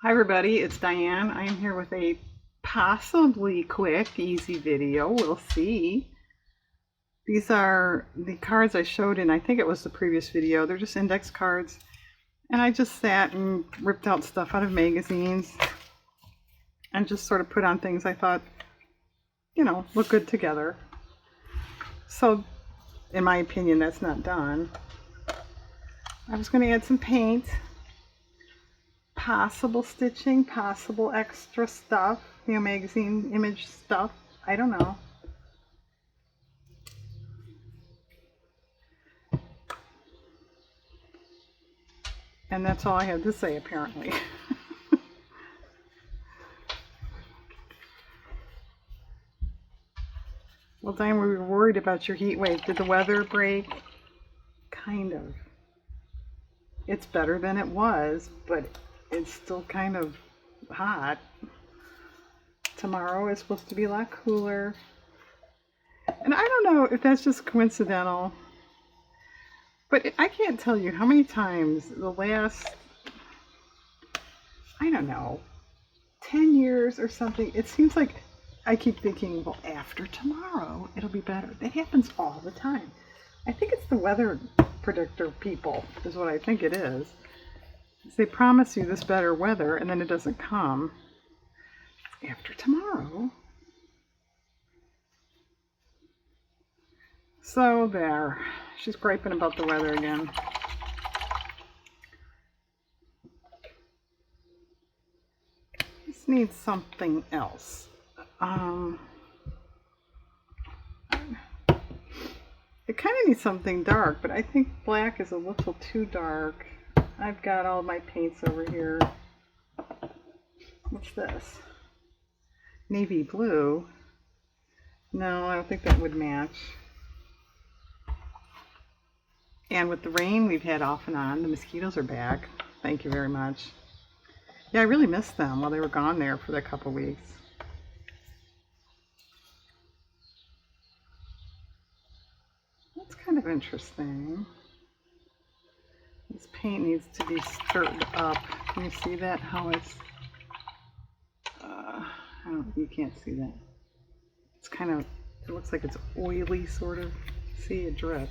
Hi everybody, it's Diane. I am here with a possibly quick, easy video. We'll see. These are the cards I showed in, I think it was the previous video. They're just index cards. And I just sat and ripped out stuff out of magazines and just sort of put on things I thought, look good together. So, in my opinion, that's not done. I was going to add some paint. Possible stitching, possible extra stuff, magazine image stuff. I don't know. And that's all I have to say, apparently. Well, Diane, we were worried about your heat wave. Did the weather break? Kind of. It's better than it was, but it's still kind of hot. Tomorrow is supposed to be a lot cooler. And I don't know if that's just coincidental, but I can't tell you how many times the last, 10 years or something, it seems like I keep thinking, well, after tomorrow, it'll be better. That happens all the time. I think it's the weather predictor people, is what I think it is. They promise you this better weather, and then it doesn't come. After tomorrow. So there. She's griping about the weather again. This needs something else. It kind of needs something dark, but I think black is a little too dark. I've got all my paints over here. What's this? Navy blue. No, I don't think that would match. And with the rain we've had off and on, the mosquitoes are back. Thank you very much. Yeah, I really missed them while they were gone there for a couple weeks. That's kind of interesting. This paint needs to be stirred up. Can you see that? How it's... you can't see that. It's kind of... It looks like it's oily, sort of. See it drip.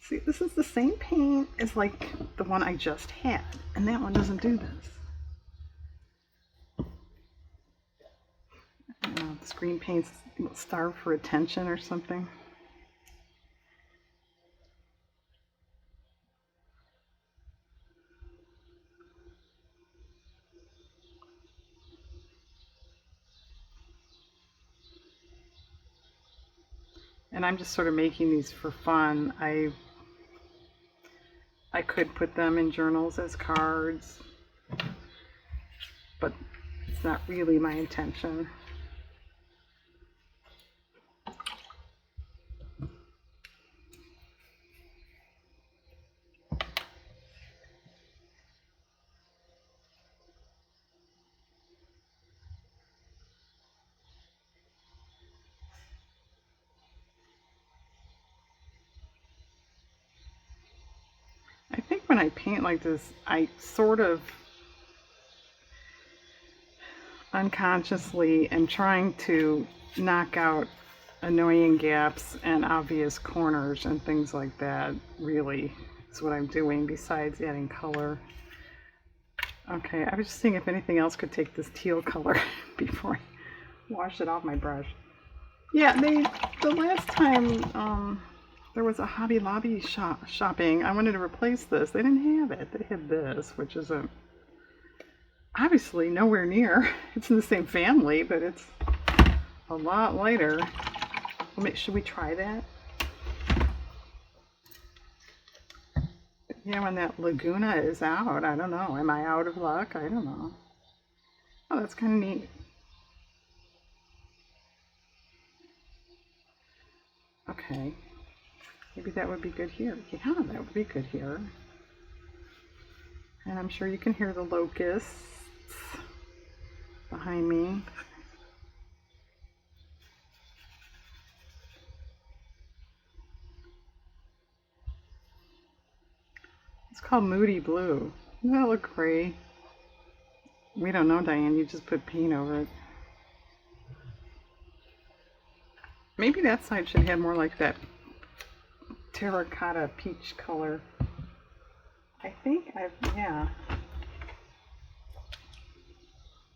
See, this is the same paint as like the one I just had, and that one doesn't do this. I don't know, this green paint's starved for attention or something. And I'm just sort of making these for fun. I could put them in journals as cards, but it's not really my intention. I think when I paint like this, I sort of unconsciously am trying to knock out annoying gaps and obvious corners and things like that. Really is what I'm doing, besides adding color. Okay, I was just seeing if anything else could take this teal color before I wash it off my brush. Yeah, the last time there was a Hobby Lobby shopping, I wanted to replace this. They didn't have it. They had this, which is obviously nowhere near. It's in the same family, but it's a lot lighter. Should we try that? Yeah, when that Laguna is out, I don't know. Am I out of luck? I don't know. Oh, that's kind of neat. Okay. Maybe that would be good here. Yeah, that would be good here. And I'm sure you can hear the locusts behind me. called Moody Blue. Doesn't that look gray? We don't know, Diane. You just put paint over it. Maybe that side should have more like that terracotta peach color. I think yeah.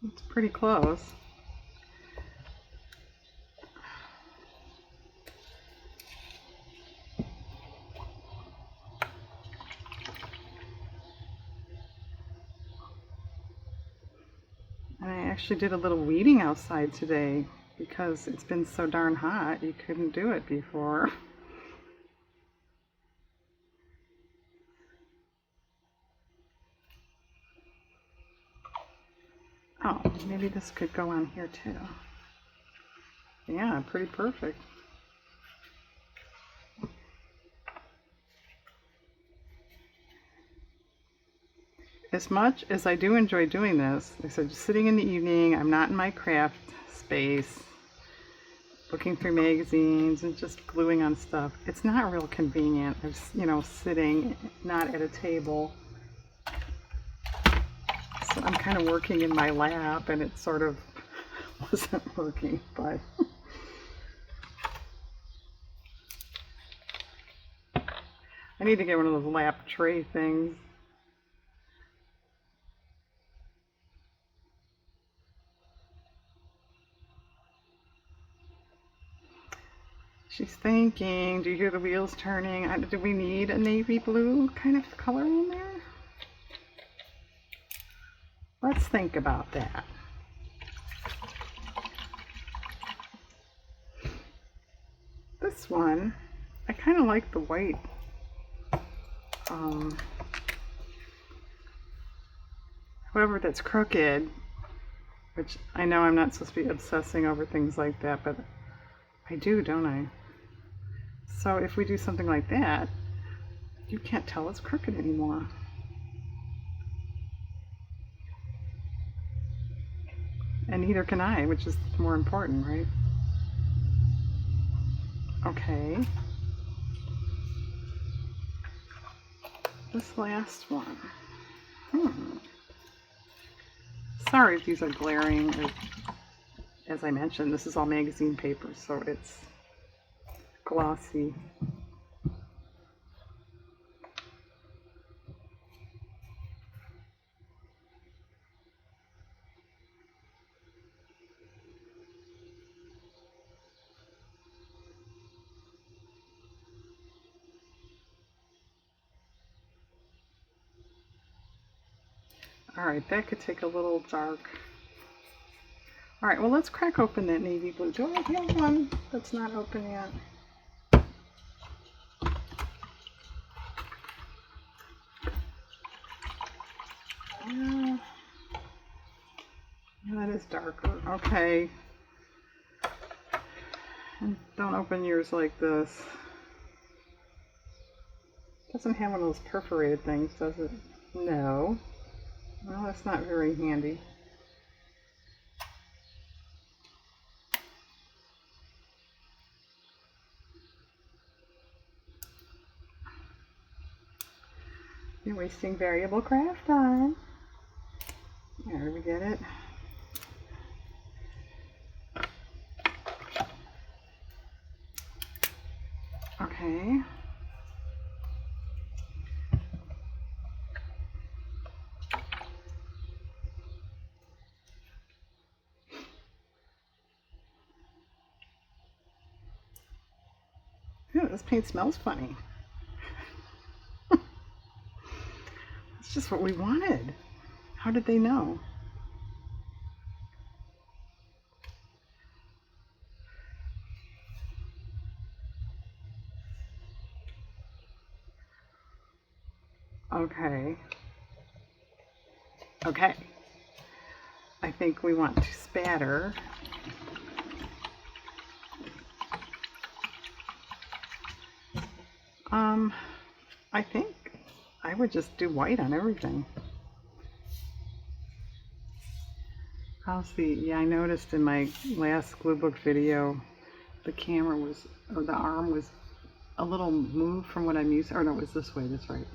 It's pretty close. I actually did a little weeding outside today because it's been so darn hot. You couldn't do it before. Oh, maybe this could go on here too. Yeah, pretty perfect. As much as I do enjoy doing this, like I said, just sitting in the evening, I'm not in my craft space, looking through magazines and just gluing on stuff. It's not real convenient. I'm, you know, sitting not at a table. So I'm kind of working in my lap, and it sort of wasn't working, but I need to get one of those lap tray things. She's thinking, do you hear the wheels turning? Do we need a navy blue kind of color in there? Let's think about that. This one, I kind of like the white. However, that's crooked, which I know I'm not supposed to be obsessing over things like that, but I do, don't I? So if we do something like that, you can't tell it's crooked anymore. And neither can I, which is more important, right? Okay. This last one. Sorry if these are glaring. As I mentioned, this is all magazine paper, so it's glossy. Alright, that could take a little dark. Alright, well, let's crack open that navy blue. Do I have one that's not open yet? Yeah, that is darker. Okay. And don't open yours like this. Doesn't have one of those perforated things, does it? No. Well, that's not very handy. You're wasting variable craft time. There, we get it. Okay. Ooh, this paint smells funny. It's just what we wanted. How did they know? Okay. Okay. I think we want to spatter. I think I would just do white on everything. How's the, yeah, I noticed in my last glue book video, the camera was, or the arm was a little moved from what I'm used to. Or no, it was this way, that's right.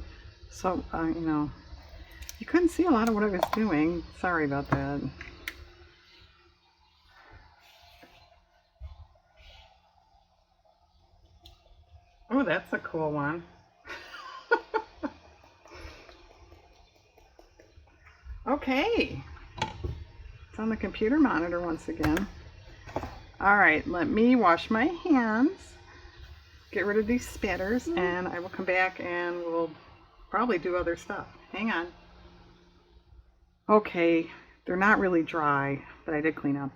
So, you know, you couldn't see a lot of what I was doing. Sorry about that. Oh, that's a cool one. Okay. It's on the computer monitor once again. All right, let me wash my hands, get rid of these spatters, and I will come back and we'll probably do other stuff. Hang on. Okay, they're not really dry, but I did clean up.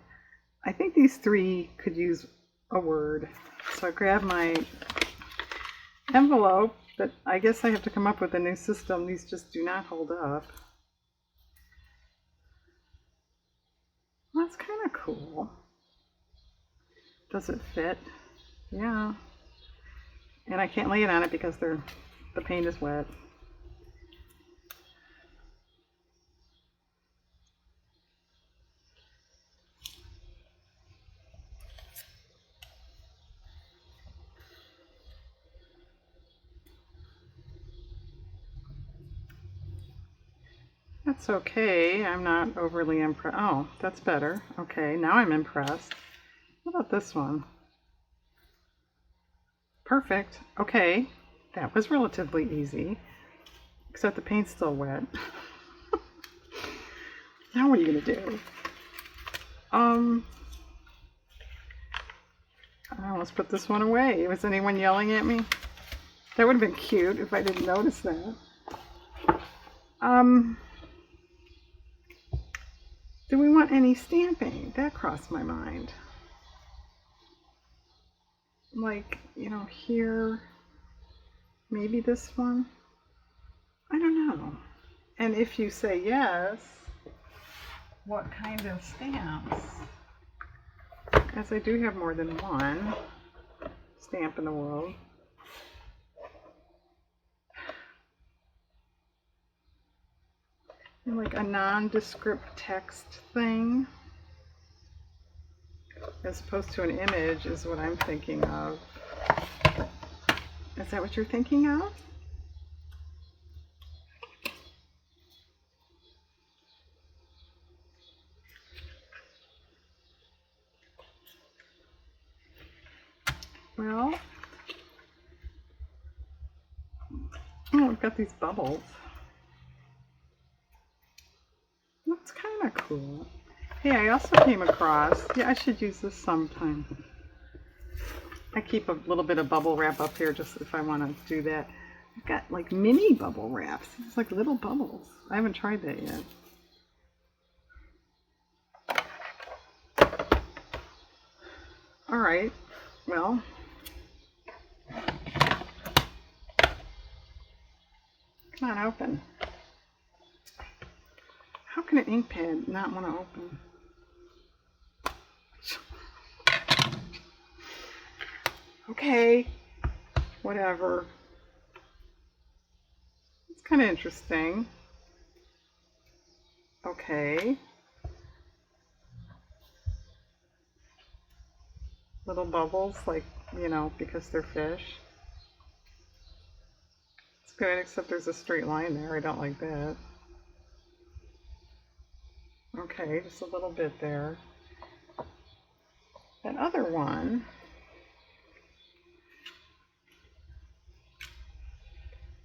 I think these three could use a word. So I grab my envelope, but I guess I have to come up with a new system. These just do not hold up. That's kind of cool. Does it fit? Yeah. And I can't lay it on it because the paint is wet. That's okay. I'm not overly impressed. Oh, that's better. Okay, now I'm impressed. What about this one? Perfect. Okay, that was relatively easy, except the paint's still wet. Now what are you gonna do? I almost put this one away. Was anyone yelling at me? That would have been cute if I didn't notice that. Do we want any stamping? That crossed my mind. Like, you know, here, maybe this one. I don't know. And if you say yes, what kind of stamps? As I do have more than one stamp in the world. And like a nondescript text thing, as opposed to an image, is what I'm thinking of. Is that what you're thinking of? Well, oh, we've got these bubbles. That's kind of cool. Hey, I also came across, yeah, I should use this sometime. I keep a little bit of bubble wrap up here just if I want to do that. I've got like mini bubble wraps. It's like little bubbles. I haven't tried that yet. All right, well, come on, open. How can an ink pad not want to open? Okay, whatever. It's kind of interesting. Okay. Little bubbles, like, you know, because they're fish. It's good, except there's a straight line there. I don't like that. Okay, just a little bit there. That other one,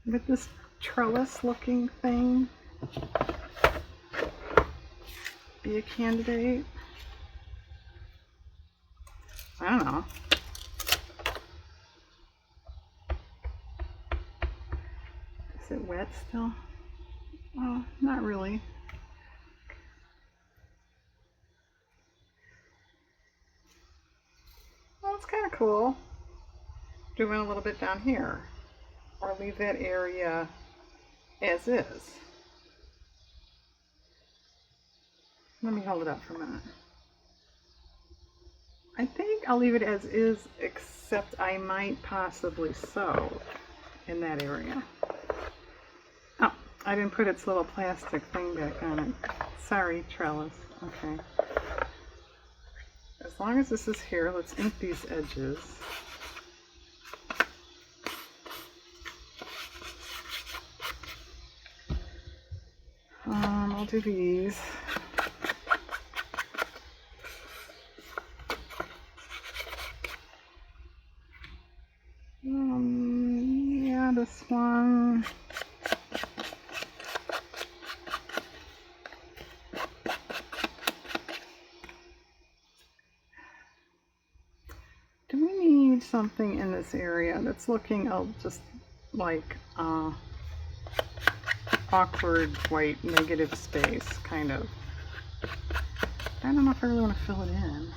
with this trellis looking thing, be a candidate. I don't know. Is it wet still? Oh, not really. Well, it's kind of cool. Doing a little bit down here. Or leave that area as is. Let me hold it up for a minute. I think I'll leave it as is, except I might possibly sew in that area. Oh, I didn't put its little plastic thing back on it. Sorry, trellis. Okay. As long as this is here, let's ink these edges. I'll do these. Yeah, this one. Do we need something in this area that's looking just like awkward white negative space, kind of? I don't know if I really want to fill it in.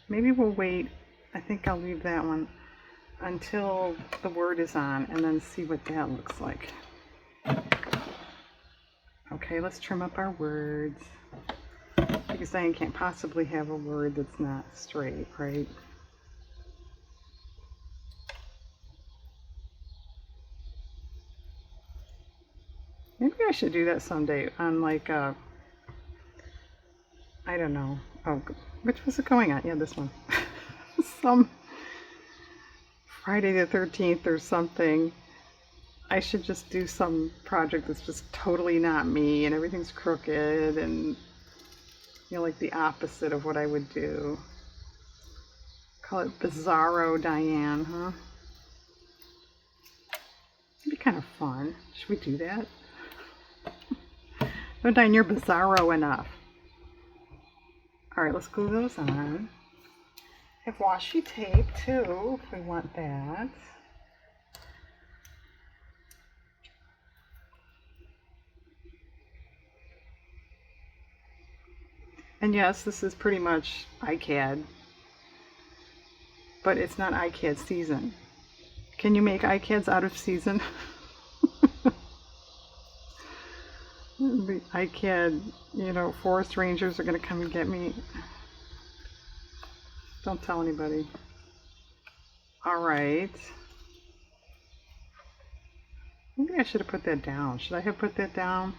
Maybe we'll wait. I think I'll leave that one until the word is on and then see what that looks like. Okay, let's trim up our words, because Diane can't possibly have a word that's not straight, right? Maybe I should do that someday on like I don't know. Oh, which was it going on? Yeah, this one. Some Friday the 13th or something. I should just do some project that's just totally not me and everything's crooked and, you know, like the opposite of what I would do. Call it Bizarro Diane, huh? It'd be kind of fun. Should we do that? No, Diane, you're bizarro enough. Alright, let's glue those on. I have washi tape too, if we want that. And yes, this is pretty much ICAD, but it's not ICAD season. Can you make ICADs out of season? The ICAD, you know, forest rangers are going to come and get me. Don't tell anybody. Alright. Maybe I should have put that down. Should I have put that down?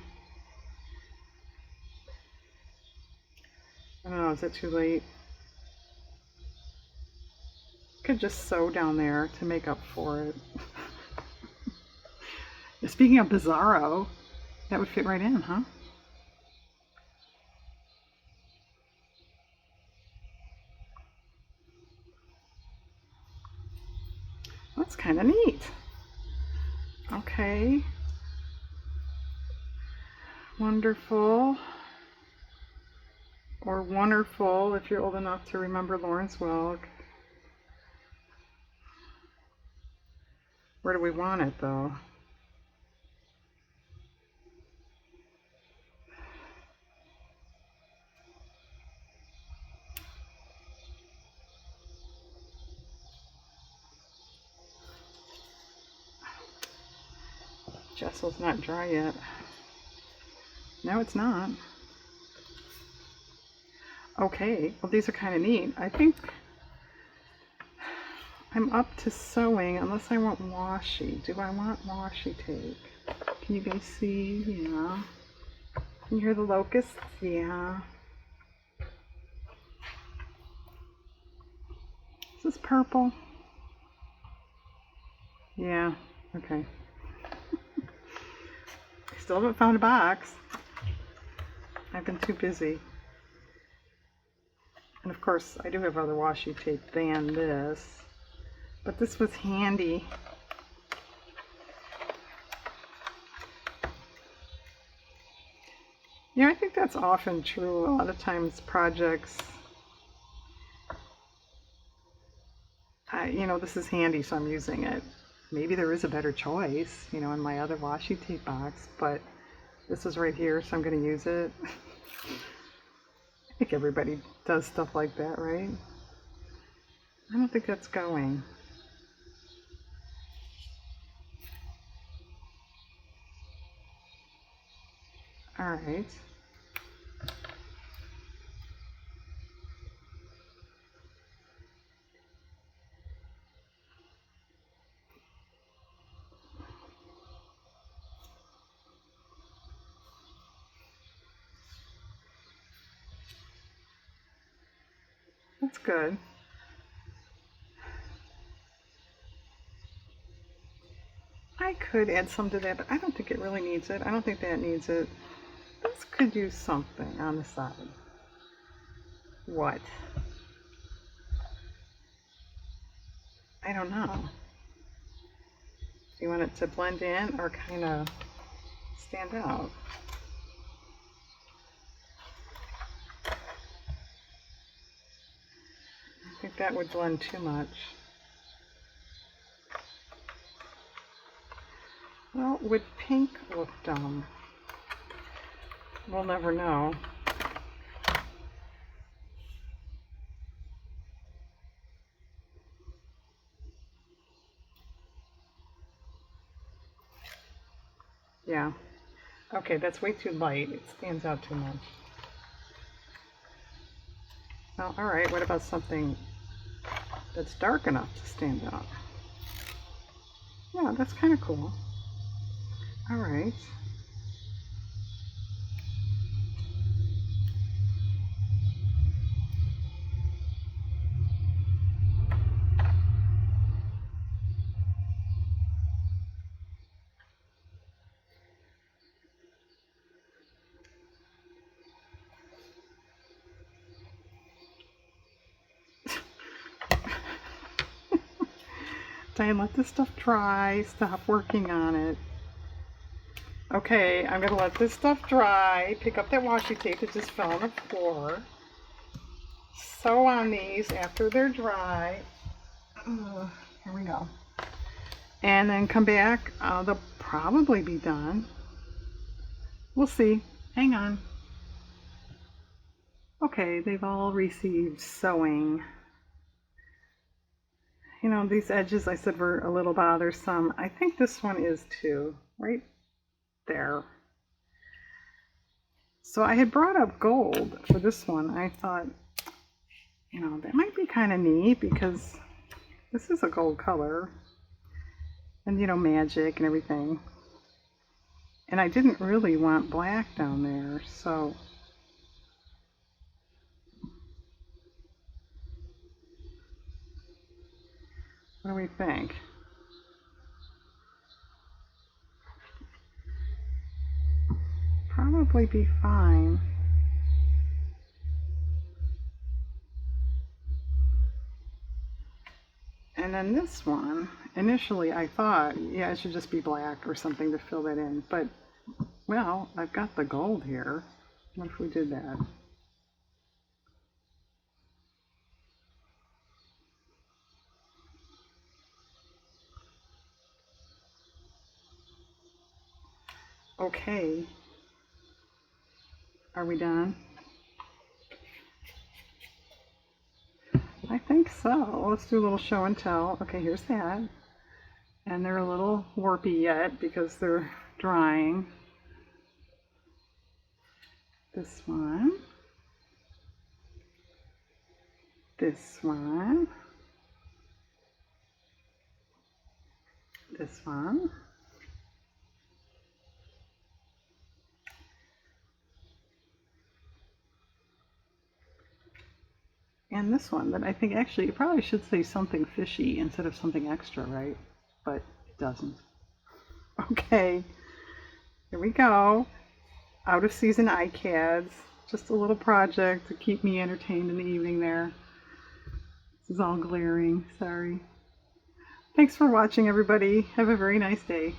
I don't know, is it too late? Could just sew down there to make up for it. Speaking of Bizarro, that would fit right in, huh? That's kind of neat. Okay. Wonderful. Or wonderful if you're old enough to remember Lawrence Welk. Where do we want it though? Gessel's not dry yet. No, it's not. Okay, well these are kind of neat. I think I'm up to sewing unless I want washi. Do I want washi tape? Can you guys see? Yeah. Can you hear the locusts? Yeah. Is this purple? Yeah. Okay. I still haven't found a box. I've been too busy. And of course, I do have other washi tape than this. But this was handy. Yeah, I think that's often true. A lot of times projects, you know, this is handy, so I'm using it. Maybe there is a better choice, you know, in my other washi tape box, but this is right here, so I'm going to use it. I think everybody does stuff like that, right? I don't think that's going. All right. That's good. could add some to that, but I don't think it really needs it. I don't think that needs it. This could use something on the side. What? I don't know. Do you want it to blend in or kind of stand out? I think that would blend too much. Well, would pink look dumb? We'll never know. Yeah. Okay, that's way too light. It stands out too much. Well, alright, what about something that's dark enough to stand out? Yeah, that's kind of cool. Alright. Diane, let this stuff dry. Stop working on it. Okay, I'm going to let this stuff dry. Pick up that washi tape that just fell on the floor. Sew on these after they're dry. Here we go. And then come back. They'll probably be done. We'll see. Hang on. Okay, they've all received sewing. You know, these edges I said were a little bothersome. I think this one is too, right there. So I had brought up gold for this one. I thought, you know, that might be kind of neat because this is a gold color. And, you know, magic and everything. And I didn't really want black down there, so... What do we think? Probably be fine. And then this one, initially I thought, yeah, it should just be black or something to fill that in. But, well, I've got the gold here. What if we did that? Okay. Are we done? I think so. Let's do a little show and tell. Okay, here's that. And they're a little warpy yet because they're drying. This one. This one. This one. And this one that I think actually it probably should say something fishy instead of something extra, right? But it doesn't. Okay, here we go. Out of season ICADs. Just a little project to keep me entertained in the evening there. This is all glaring, sorry. Thanks for watching, everybody. Have a very nice day.